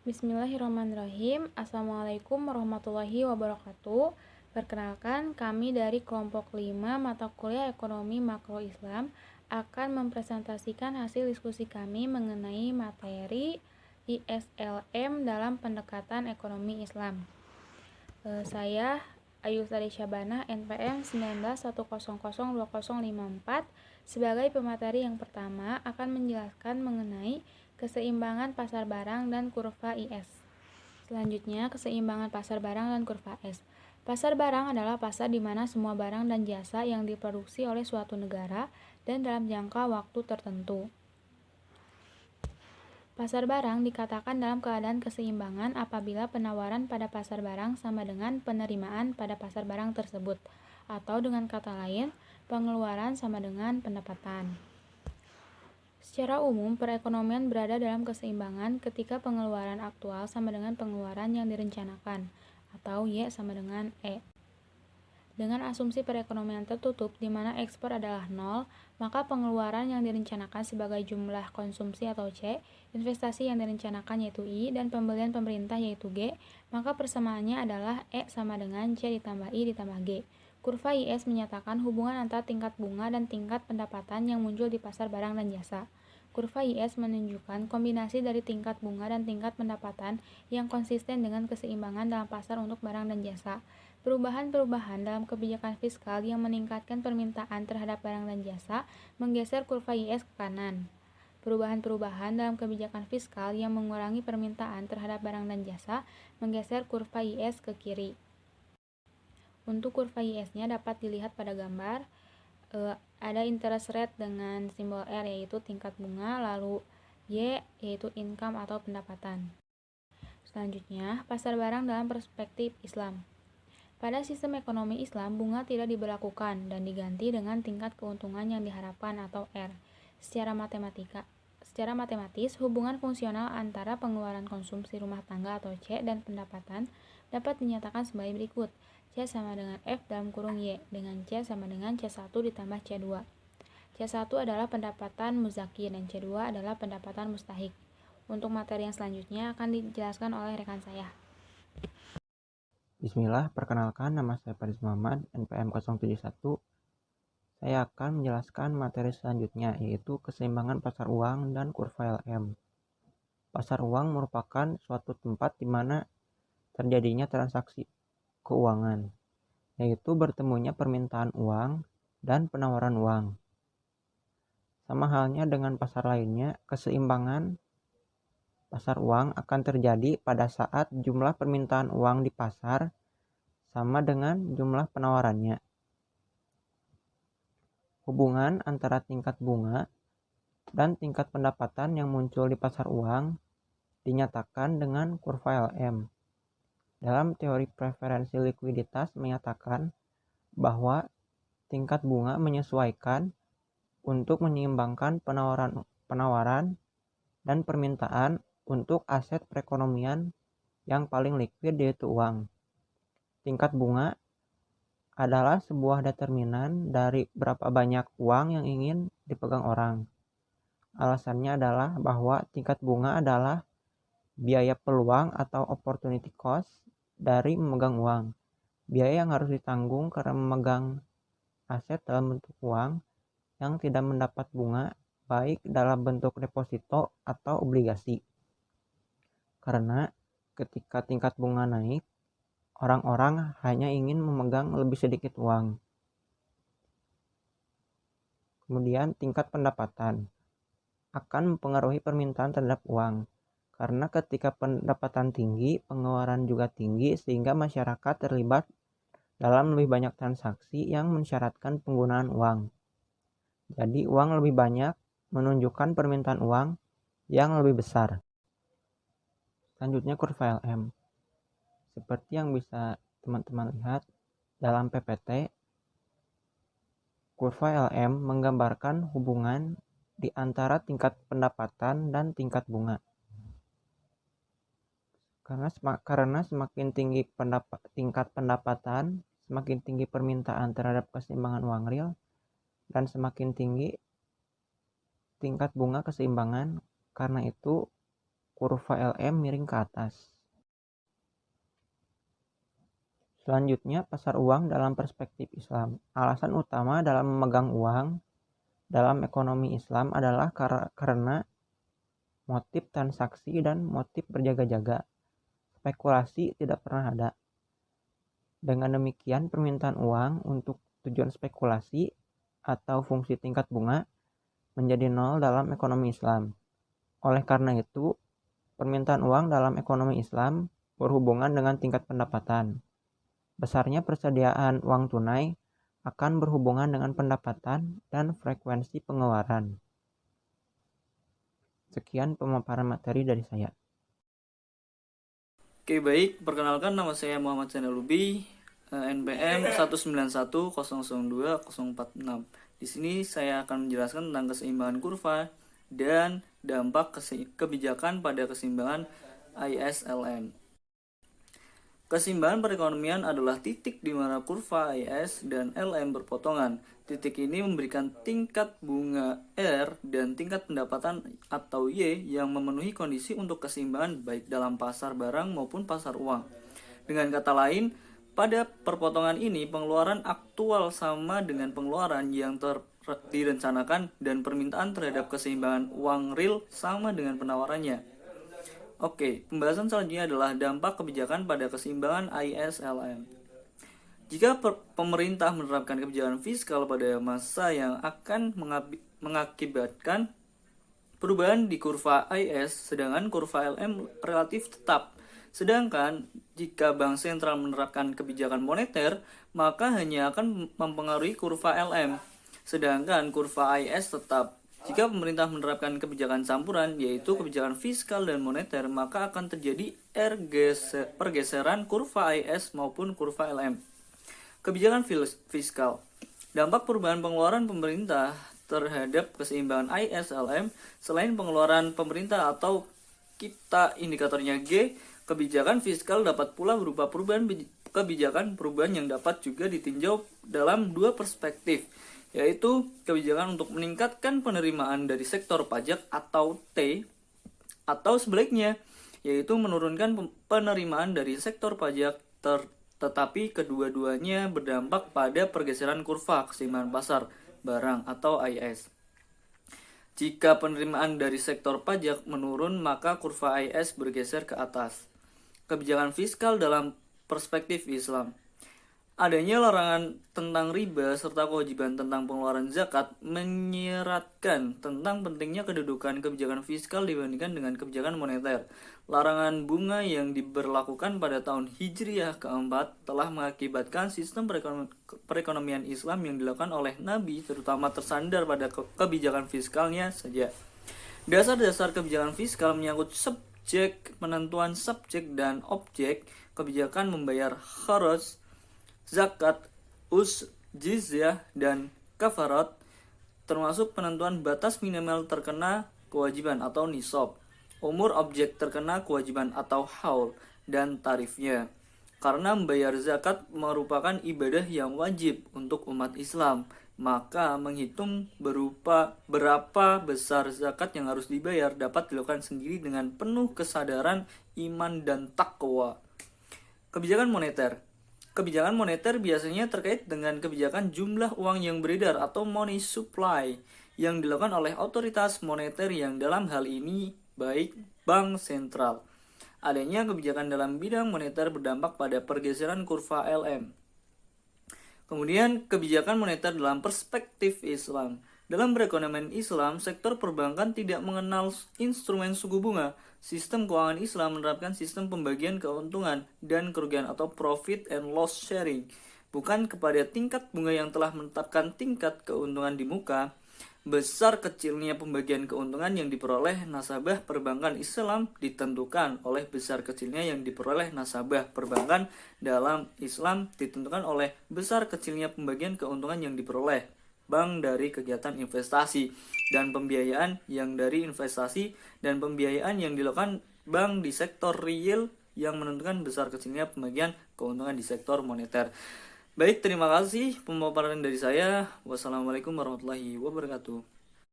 Bismillahirrahmanirrahim. Assalamualaikum warahmatullahi wabarakatuh. Perkenalkan, kami dari kelompok 5 mata kuliah Ekonomi Makro Islam akan mempresentasikan hasil diskusi kami mengenai materi ISLM dalam pendekatan ekonomi Islam. Saya Ayu Sari Syabana, NPM 19100254, sebagai pemateri yang pertama akan menjelaskan mengenai keseimbangan pasar barang dan kurva IS. Selanjutnya, keseimbangan pasar barang dan kurva S. Pasar barang adalah pasar di mana semua barang dan jasa yang diproduksi oleh suatu negara dan dalam jangka waktu tertentu. Pasar barang dikatakan dalam keadaan keseimbangan apabila penawaran pada pasar barang sama dengan penerimaan pada pasar barang tersebut, atau dengan kata lain, pengeluaran sama dengan pendapatan. Secara umum, perekonomian berada dalam keseimbangan ketika pengeluaran aktual sama dengan pengeluaran yang direncanakan, atau Y sama dengan E. Dengan asumsi perekonomian tertutup di mana ekspor adalah 0, maka pengeluaran yang direncanakan sebagai jumlah konsumsi atau C, investasi yang direncanakan yaitu I, dan pembelian pemerintah yaitu G, maka persamaannya adalah E sama dengan C ditambah I ditambah G. Kurva IS menyatakan hubungan antara tingkat bunga dan tingkat pendapatan yang muncul di pasar barang dan jasa. Kurva IS menunjukkan kombinasi dari tingkat bunga dan tingkat pendapatan yang konsisten dengan keseimbangan dalam pasar untuk barang dan jasa. Perubahan-perubahan dalam kebijakan fiskal yang meningkatkan permintaan terhadap barang dan jasa menggeser kurva IS ke kanan. Perubahan-perubahan dalam kebijakan fiskal yang mengurangi permintaan terhadap barang dan jasa menggeser kurva IS ke kiri. Untuk kurva IS-nya dapat dilihat pada gambar. Ada interest rate dengan simbol R yaitu tingkat bunga, lalu Y yaitu income atau pendapatan. Selanjutnya, pasar barang dalam perspektif Islam. Pada sistem ekonomi Islam, bunga tidak diberlakukan dan diganti dengan tingkat keuntungan yang diharapkan atau R. Secara matematis, hubungan fungsional antara pengeluaran konsumsi rumah tangga atau C dan pendapatan dapat dinyatakan sebagai berikut. C sama dengan F dalam kurung Y, dengan C sama dengan C1 ditambah C2. C1 adalah pendapatan muzaki dan C2 adalah pendapatan mustahik. Untuk materi yang selanjutnya akan dijelaskan oleh rekan saya. Bismillah, perkenalkan nama saya Faris Muhammad, NPM 071. Saya akan menjelaskan materi selanjutnya, yaitu keseimbangan pasar uang dan kurva LM. Pasar uang merupakan suatu tempat di mana terjadinya transaksi keuangan, yaitu bertemunya permintaan uang dan penawaran uang. Sama halnya dengan pasar lainnya, keseimbangan pasar uang akan terjadi pada saat jumlah permintaan uang di pasar sama dengan jumlah penawarannya. Hubungan antara tingkat bunga dan tingkat pendapatan yang muncul di pasar uang dinyatakan dengan kurva LM. Dalam teori preferensi likuiditas menyatakan bahwa tingkat bunga menyesuaikan untuk menyeimbangkan penawaran dan permintaan untuk aset perekonomian yang paling likuid yaitu uang. Tingkat bunga adalah sebuah determinan dari berapa banyak uang yang ingin dipegang orang. Alasannya adalah bahwa tingkat bunga adalah biaya peluang atau opportunity cost dari memegang uang. Biaya yang harus ditanggung karena memegang aset dalam bentuk uang yang tidak mendapat bunga baik dalam bentuk deposito atau obligasi. Karena ketika tingkat bunga naik, orang-orang hanya ingin memegang lebih sedikit uang. Kemudian tingkat pendapatan akan mempengaruhi permintaan terhadap uang. Karena ketika pendapatan tinggi, pengeluaran juga tinggi sehingga masyarakat terlibat dalam lebih banyak transaksi yang mensyaratkan penggunaan uang. Jadi uang lebih banyak menunjukkan permintaan uang yang lebih besar. Selanjutnya kurva LM. Seperti yang bisa teman-teman lihat dalam PPT, kurva LM menggambarkan hubungan di antara tingkat pendapatan dan tingkat bunga. Karena semakin tinggi tingkat pendapatan, semakin tinggi permintaan terhadap keseimbangan uang real, dan semakin tinggi tingkat bunga keseimbangan. Karena itu kurva LM miring ke atas. Selanjutnya, pasar uang dalam perspektif Islam. Alasan utama dalam memegang uang dalam ekonomi Islam adalah karena motif transaksi dan motif berjaga-jaga. Spekulasi tidak pernah ada. Dengan demikian, permintaan uang untuk tujuan spekulasi atau fungsi tingkat bunga menjadi nol dalam ekonomi Islam. Oleh karena itu, permintaan uang dalam ekonomi Islam berhubungan dengan tingkat pendapatan. Besarnya persediaan uang tunai akan berhubungan dengan pendapatan dan frekuensi pengeluaran. Sekian pemaparan materi dari saya. Oke, baik. Perkenalkan, nama saya Muhammad Zainalubi, NPM 191002046. Di sini saya akan menjelaskan tentang keseimbangan kurva dan dampak kebijakan pada keseimbangan ISLM. Keseimbangan perekonomian adalah titik di mana kurva IS dan LM berpotongan. Titik ini memberikan tingkat bunga R dan tingkat pendapatan atau Y yang memenuhi kondisi untuk keseimbangan baik dalam pasar barang maupun pasar uang. Dengan kata lain, pada perpotongan ini pengeluaran aktual sama dengan pengeluaran yang direncanakan dan permintaan terhadap keseimbangan uang real sama dengan penawarannya. Oke, pembahasan selanjutnya adalah dampak kebijakan pada keseimbangan ISLM. Jika pemerintah menerapkan kebijakan fiskal pada masa yang akan mengakibatkan perubahan di kurva IS, sedangkan kurva LM relatif tetap. Sedangkan jika bank sentral menerapkan kebijakan moneter, maka hanya akan mempengaruhi kurva LM, sedangkan kurva IS tetap. Jika pemerintah menerapkan kebijakan campuran, yaitu kebijakan fiskal dan moneter, maka akan terjadi pergeseran kurva IS maupun kurva LM. Kebijakan fiskal. Dampak perubahan pengeluaran pemerintah terhadap keseimbangan ISLM selain pengeluaran pemerintah atau kita indikatornya G, kebijakan fiskal dapat pula berupa perubahan yang dapat juga ditinjau dalam dua perspektif, yaitu kebijakan untuk meningkatkan penerimaan dari sektor pajak atau T, atau sebaliknya, yaitu menurunkan penerimaan dari sektor pajak tetapi kedua-duanya berdampak pada pergeseran kurva keseimbangan pasar barang atau IS. Jika penerimaan dari sektor pajak menurun, maka kurva IS bergeser ke atas. Kebijakan fiskal dalam perspektif Islam. Adanya larangan tentang riba serta kewajiban tentang pengeluaran zakat menyeratkan tentang pentingnya kedudukan kebijakan fiskal dibandingkan dengan kebijakan moneter. Larangan bunga yang diberlakukan pada tahun Hijriah keempat telah mengakibatkan sistem perekonomian Islam yang dilakukan oleh Nabi terutama tersandar pada kebijakan fiskalnya saja. Dasar-dasar kebijakan fiskal menyangkut subjek, penentuan subjek dan objek, kebijakan membayar kharaj, zakat, jizyah, dan kafarat, termasuk penentuan batas minimal terkena kewajiban atau nisab, umur objek terkena kewajiban atau haul, dan tarifnya. Karena membayar zakat merupakan ibadah yang wajib untuk umat Islam, maka menghitung berapa besar zakat yang harus dibayar dapat dilakukan sendiri dengan penuh kesadaran iman dan takwa. Kebijakan moneter. Kebijakan moneter biasanya terkait dengan kebijakan jumlah uang yang beredar atau money supply yang dilakukan oleh otoritas moneter yang dalam hal ini baik bank sentral. Adanya kebijakan dalam bidang moneter berdampak pada pergeseran kurva LM. Kemudian kebijakan moneter dalam perspektif Islam. Dalam perekonomian Islam, sektor perbankan tidak mengenal instrumen suku bunga. Sistem keuangan Islam menerapkan sistem pembagian keuntungan dan kerugian atau profit and loss sharing, bukan kepada tingkat bunga yang telah menetapkan tingkat keuntungan di muka. Besar kecilnya pembagian keuntungan yang diperoleh nasabah perbankan Islam ditentukan oleh besar kecilnya yang diperoleh nasabah perbankan dalam Islam ditentukan oleh besar kecilnya pembagian keuntungan yang diperoleh bank dari kegiatan investasi dan pembiayaan yang dari investasi dan pembiayaan yang dilakukan bank di sektor real yang menentukan besar kecilnya pembagian keuntungan di sektor moneter. Baik, terima kasih pemaparan dari saya. Wassalamualaikum warahmatullahi wabarakatuh.